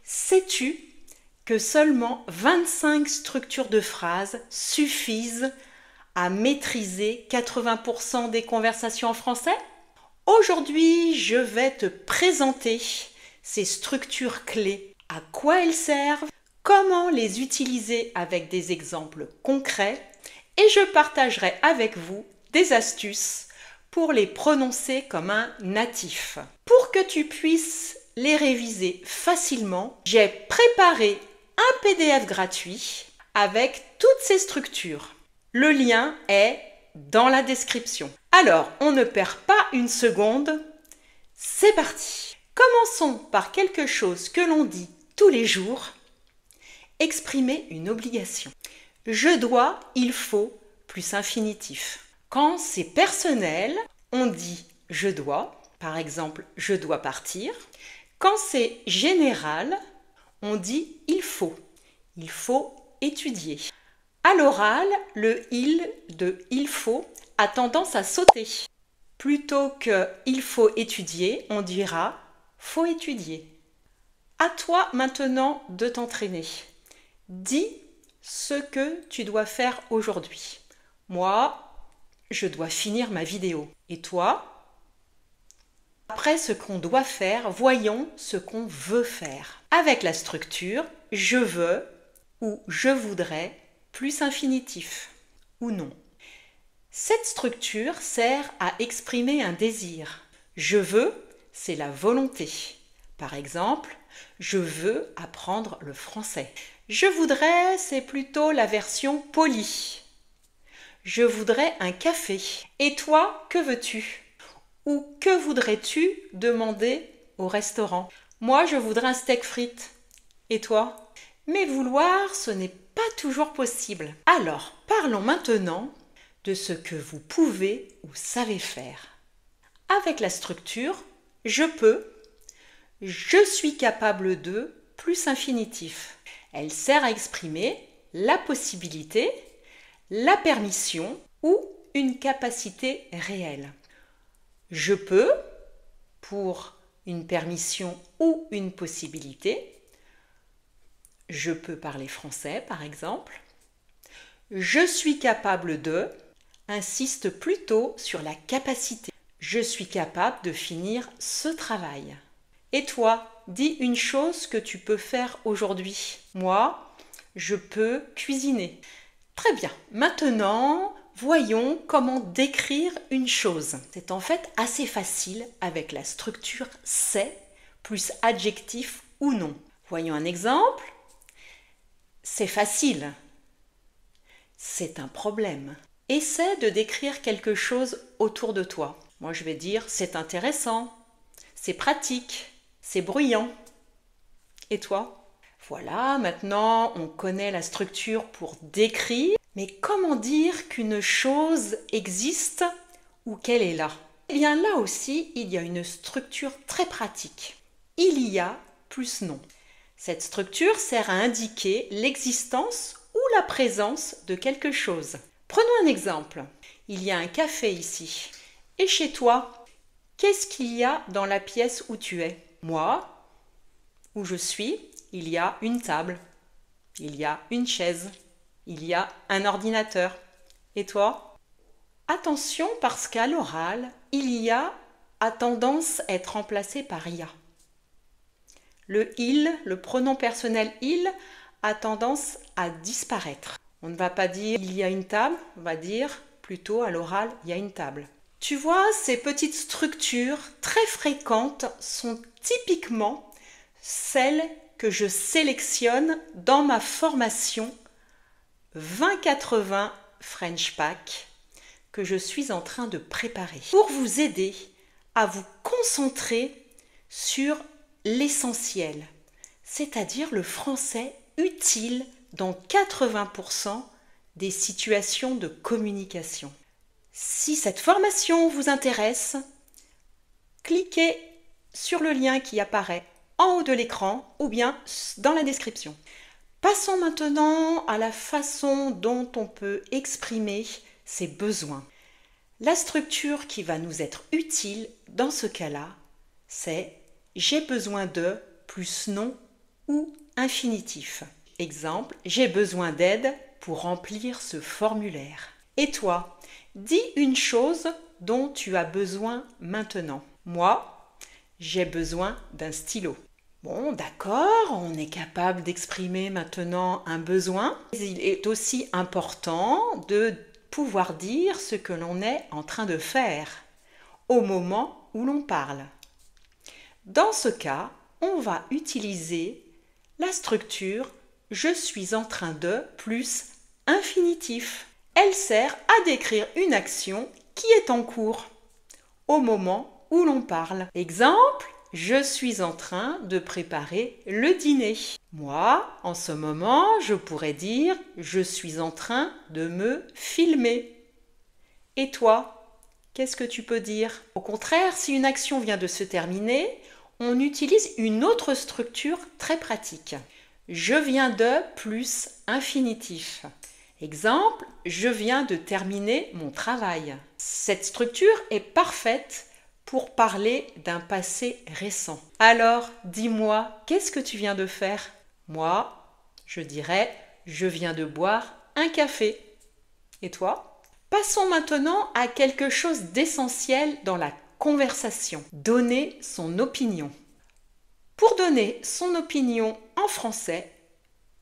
Sais-tu que seulement 25 structures de phrases suffisent à maîtriser 80% des conversations en français? Aujourd'hui, je vais te présenter ces structures clés, à quoi elles servent, comment les utiliser avec des exemples concrets et je partagerai avec vous des astuces pour les prononcer comme un natif. Pour que tu puisses les réviser facilement, j'ai préparé un PDF gratuit avec toutes ces structures. Le lien est dans la description. Alors, on ne perd pas une seconde. C'est parti. Commençons par quelque chose que l'on dit tous les jours. Exprimer une obligation. Je dois, il faut, plus infinitif. Quand c'est personnel, on dit je dois, par exemple je dois partir. Quand c'est général, on dit il faut étudier. À l'oral, le il de il faut a tendance à sauter. Plutôt que il faut étudier, on dira faut étudier. À toi maintenant de t'entraîner. Dis ce que tu dois faire aujourd'hui. Moi, je dois finir ma vidéo. Et toi? Après ce qu'on doit faire, voyons ce qu'on veut faire. Avec la structure je veux ou je voudrais plus infinitif ou non. Cette structure sert à exprimer un désir. Je veux, c'est la volonté. Par exemple, je veux apprendre le français. Je voudrais, c'est plutôt la version polie. Je voudrais un café. Et toi, que veux-tu? Ou que voudrais-tu demander au restaurant? Moi, je voudrais un steak frites. Et toi? Mais vouloir, ce n'est pas toujours possible. Alors, parlons maintenant de ce que vous pouvez ou savez faire. Avec la structure, je peux, je suis capable de, plus infinitif. Elle sert à exprimer la possibilité, la permission ou une capacité réelle. Je peux pour une permission ou une possibilité. Je peux parler français, par exemple. Je suis capable de insiste plutôt sur la capacité. Je suis capable de finir ce travail. Et toi, dis une chose que tu peux faire aujourd'hui. Moi, je peux cuisiner. Très bien. Maintenant, voyons comment décrire une chose. C'est en fait assez facile avec la structure c'est plus adjectif ou non. Voyons un exemple. C'est facile. C'est un problème. Essaie de décrire quelque chose autour de toi. Moi, je vais dire c'est intéressant, c'est pratique, c'est bruyant. Et toi? Voilà, maintenant, on connaît la structure pour décrire. Mais comment dire qu'une chose existe ou qu'elle est là? Eh bien, là aussi, il y a une structure très pratique. Il y a plus non. Cette structure sert à indiquer l'existence ou la présence de quelque chose. Prenons un exemple. Il y a un café ici. Et chez toi, qu'est-ce qu'il y a dans la pièce où tu es? Moi, où je suis, il y a une table, il y a une chaise, il y a un ordinateur. Et toi? Attention parce qu'à l'oral, il y a tendance à être remplacé par ya. Le il, le pronom personnel il, a tendance à disparaître. On ne va pas dire il y a une table, on va dire plutôt à l'oral il y a une table. Tu vois, ces petites structures très fréquentes sont typiquement celles que je sélectionne dans ma formation 2080 French Pack que je suis en train de préparer pour vous aider à vous concentrer sur l'essentiel, c'est-à-dire le français utile dans 80% des situations de communication. Si cette formation vous intéresse, cliquez sur le lien qui apparaît en haut de l'écran ou bien dans la description. Passons maintenant à la façon dont on peut exprimer ses besoins. La structure qui va nous être utile dans ce cas-là, c'est j'ai besoin de plus non ou infinitif. Exemple, j'ai besoin d'aide pour remplir ce formulaire. Et toi, dis une chose dont tu as besoin maintenant. Moi, j'ai besoin d'un stylo. Bon, d'accord, on est capable d'exprimer maintenant un besoin. Il est aussi important de pouvoir dire ce que l'on est en train de faire au moment où l'on parle. Dans ce cas, on va utiliser la structure « je suis en train de » plus infinitif. Elle sert à décrire une action qui est en cours au moment où l'on parle. Exemple, je suis en train de préparer le dîner. Moi, en ce moment, je pourrais dire je suis en train de me filmer. Et toi, qu'est-ce que tu peux dire? Au contraire, si une action vient de se terminer, on utilise une autre structure très pratique. Je viens de plus infinitif. Exemple, je viens de terminer mon travail. Cette structure est parfaite pour parler d'un passé récent. Alors, dis-moi, qu'est-ce que tu viens de faire? Moi, je dirais, je viens de boire un café. Et toi? Passons maintenant à quelque chose d'essentiel dans la conversation. Donner son opinion. Pour donner son opinion en français,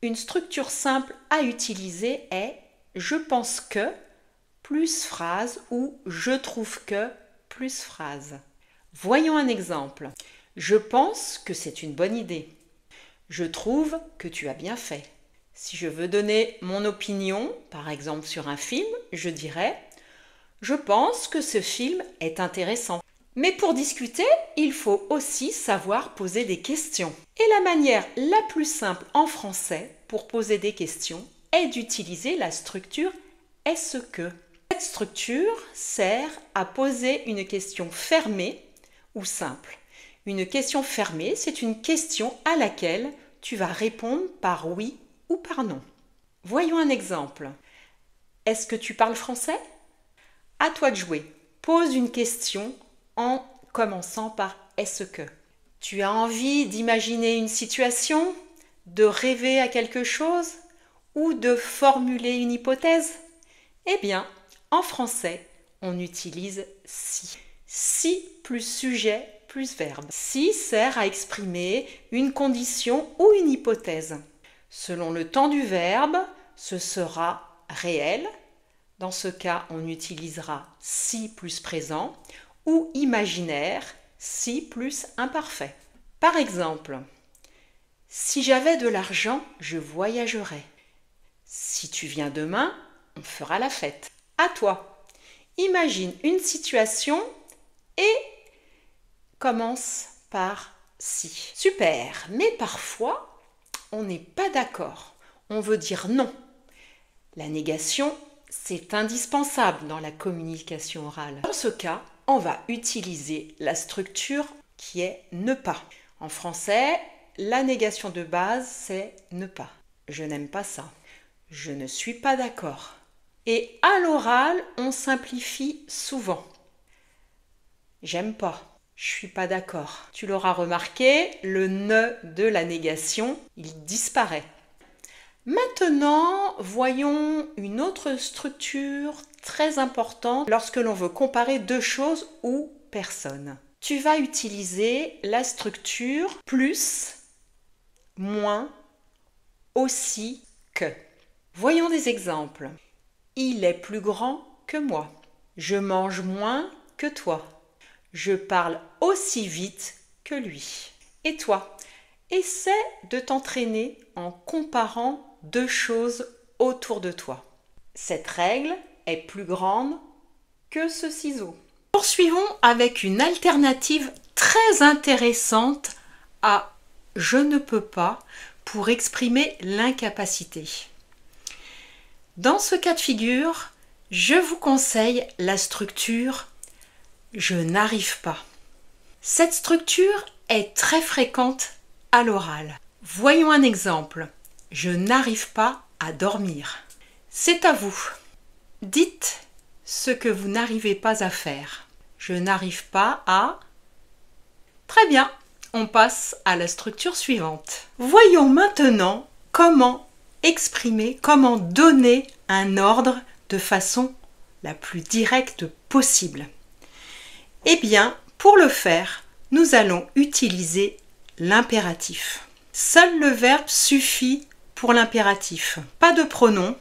une structure simple à utiliser est « je pense que » plus phrase ou « je trouve que » plus phrase. Voyons un exemple. Je pense que c'est une bonne idée. Je trouve que tu as bien fait. Si je veux donner mon opinion, par exemple sur un film, je dirais « je pense que ce film est intéressant ». Mais pour discuter, il faut aussi savoir poser des questions. Et la manière la plus simple en français pour poser des questions est d'utiliser la structure « est-ce que ». Cette structure sert à poser une question fermée ou simple. Une question fermée, c'est une question à laquelle tu vas répondre par oui ou par non. Voyons un exemple. Est-ce que tu parles français? À toi de jouer. Pose une question en commençant par « est-ce que ». Tu as envie d'imaginer une situation, de rêver à quelque chose ou de formuler une hypothèse? Eh bien, en français, on utilise « si ». Si plus sujet plus verbe. Si sert à exprimer une condition ou une hypothèse. Selon le temps du verbe, ce sera réel. Dans ce cas, on utilisera si plus présent ou imaginaire, si plus imparfait. Par exemple, si j'avais de l'argent, je voyagerais. Si tu viens demain, on fera la fête. À toi. Imagine une situation et commence par si. Super, mais parfois, on n'est pas d'accord. On veut dire non. La négation, c'est indispensable dans la communication orale. Dans ce cas, on va utiliser la structure qui est ne pas. En français, la négation de base, c'est ne pas. Je n'aime pas ça. Je ne suis pas d'accord. Et à l'oral, on simplifie souvent. J'aime pas. Je suis pas d'accord. Tu l'auras remarqué, le ne de la négation, il disparaît. Maintenant, voyons une autre structure très importante lorsque l'on veut comparer deux choses ou personnes. Tu vas utiliser la structure plus, moins, aussi que. Voyons des exemples. Il est plus grand que moi. Je mange moins que toi. Je parle aussi vite que lui. Et toi, essaie de t'entraîner en comparant deux choses autour de toi. Cette règle est plus grande que ce ciseau. Poursuivons avec une alternative très intéressante à « je ne peux pas » pour exprimer l'incapacité. Dans ce cas de figure, je vous conseille la structure « je n'arrive pas ». Cette structure est très fréquente à l'oral. Voyons un exemple. Je n'arrive pas à dormir. C'est à vous. Dites ce que vous n'arrivez pas à faire. Je n'arrive pas à... Très bien. On passe à la structure suivante. Voyons maintenant comment exprimer, comment donner un ordre de façon la plus directe possible. Eh bien, pour le faire, nous allons utiliser l'impératif. Seul le verbe suffit pour l'impératif. Pas de pronom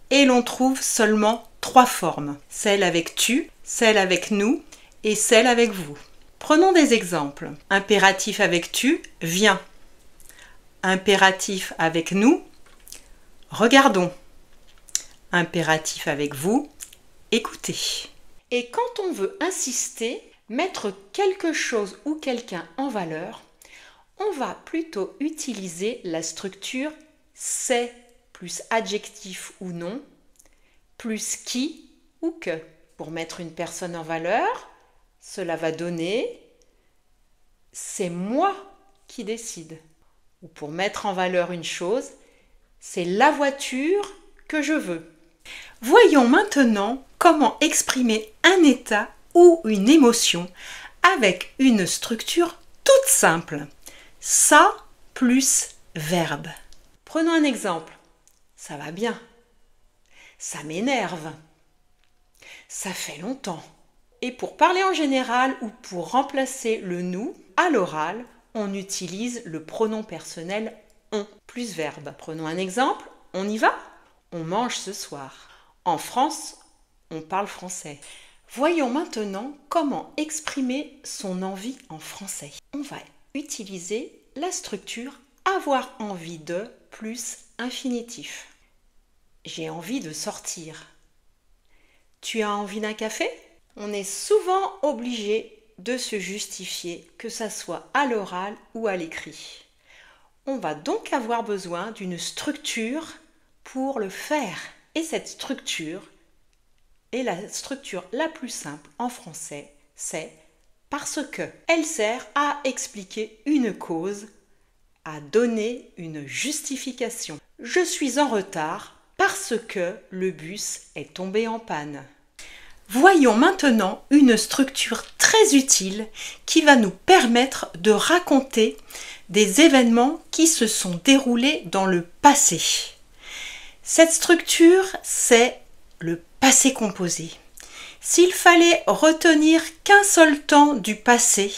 et l'on trouve seulement 3 formes. Celle avec tu, celle avec nous et celle avec vous. Prenons des exemples. Impératif avec tu, viens. Impératif avec nous, regardons. Impératif avec vous, écoutez. Et quand on veut insister, mettre quelque chose ou quelqu'un en valeur, on va plutôt utiliser la structure c'est plus adjectif ou non, plus qui ou que. Pour mettre une personne en valeur, cela va donner c'est moi qui décide. Ou pour mettre en valeur une chose, c'est la voiture que je veux. Voyons maintenant comment exprimer un état ou une émotion avec une structure toute simple. Ça plus verbe. Prenons un exemple. Ça va bien. Ça m'énerve. Ça fait longtemps. Et pour parler en général ou pour remplacer le nous, à l'oral, on utilise le pronom personnel on plus verbe. Prenons un exemple. On y va? On mange ce soir. En France, on parle français. Voyons maintenant comment exprimer son envie en français. On va utiliser la structure avoir envie de plus infinitif. J'ai envie de sortir. Tu as envie d'un café? On est souvent obligé de se justifier, que ça soit à l'oral ou à l'écrit. On va donc avoir besoin d'une structure pour le faire. Et cette structure est la structure la plus simple en français, c'est parce que. Elle sert à expliquer une cause, à donner une justification. Je suis en retard parce que le bus est tombé en panne. Voyons maintenant une structure très utile qui va nous permettre de raconter des événements qui se sont déroulés dans le passé. Cette structure, c'est le passé composé. S'il fallait retenir qu'un seul temps du passé,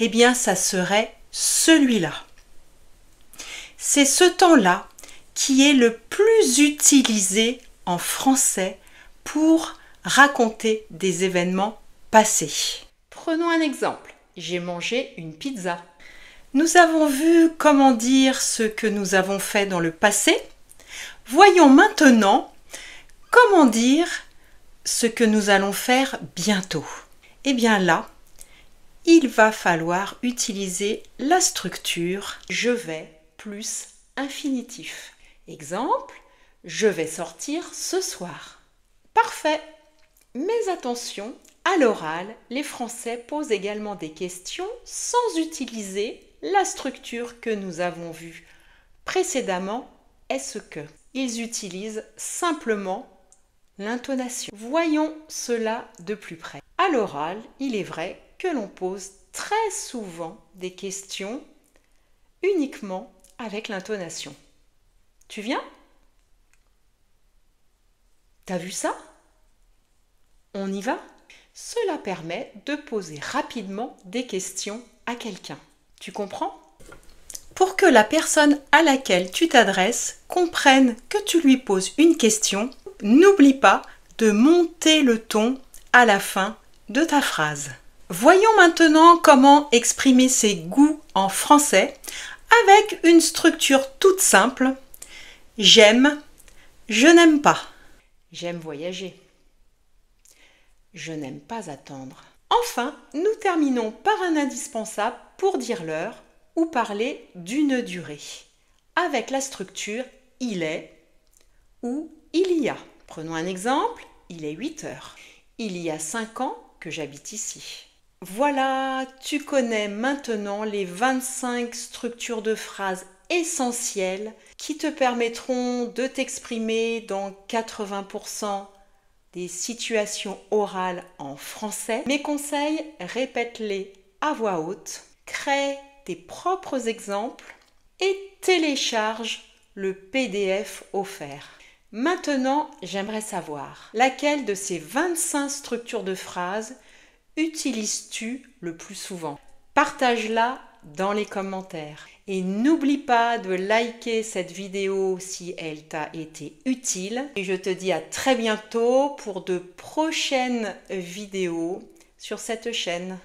eh bien ça serait celui-là. C'est ce temps-là qui est le plus utilisé en français pour raconter des événements passés. Prenons un exemple. J'ai mangé une pizza. Nous avons vu comment dire ce que nous avons fait dans le passé. Voyons maintenant comment dire ce que nous allons faire bientôt. Eh bien là, il va falloir utiliser la structure je vais plus infinitif. Exemple, je vais sortir ce soir. Parfait. Mais attention, à l'oral, les Français posent également des questions sans utiliser la structure que nous avons vue précédemment, est-ce que. Ils utilisent simplement l'intonation. Voyons cela de plus près. À l'oral, il est vrai que l'on pose très souvent des questions uniquement avec l'intonation. Tu viens? T'as vu ça? On y va? Cela permet de poser rapidement des questions à quelqu'un. Tu comprends? Pour que la personne à laquelle tu t'adresses comprenne que tu lui poses une question, n'oublie pas de monter le ton à la fin de ta phrase. Voyons maintenant comment exprimer ses goûts en français avec une structure toute simple. J'aime, je n'aime pas. J'aime voyager. Je n'aime pas attendre. Enfin, nous terminons par un indispensable pour dire l'heure ou parler d'une durée, avec la structure il est ou il y a. Prenons un exemple, il est 8 heures. Il y a 5 ans que j'habite ici. Voilà, tu connais maintenant les 25 structures de phrases essentielles qui te permettront de t'exprimer dans 80% des situations orales en français. Mes conseils, répète-les à voix haute. Crée tes propres exemples et télécharge le PDF offert. Maintenant, j'aimerais savoir laquelle de ces 25 structures de phrases utilises-tu le plus souvent? Partage-la dans les commentaires. Et n'oublie pas de liker cette vidéo si elle t'a été utile. Et je te dis à très bientôt pour de prochaines vidéos sur cette chaîne.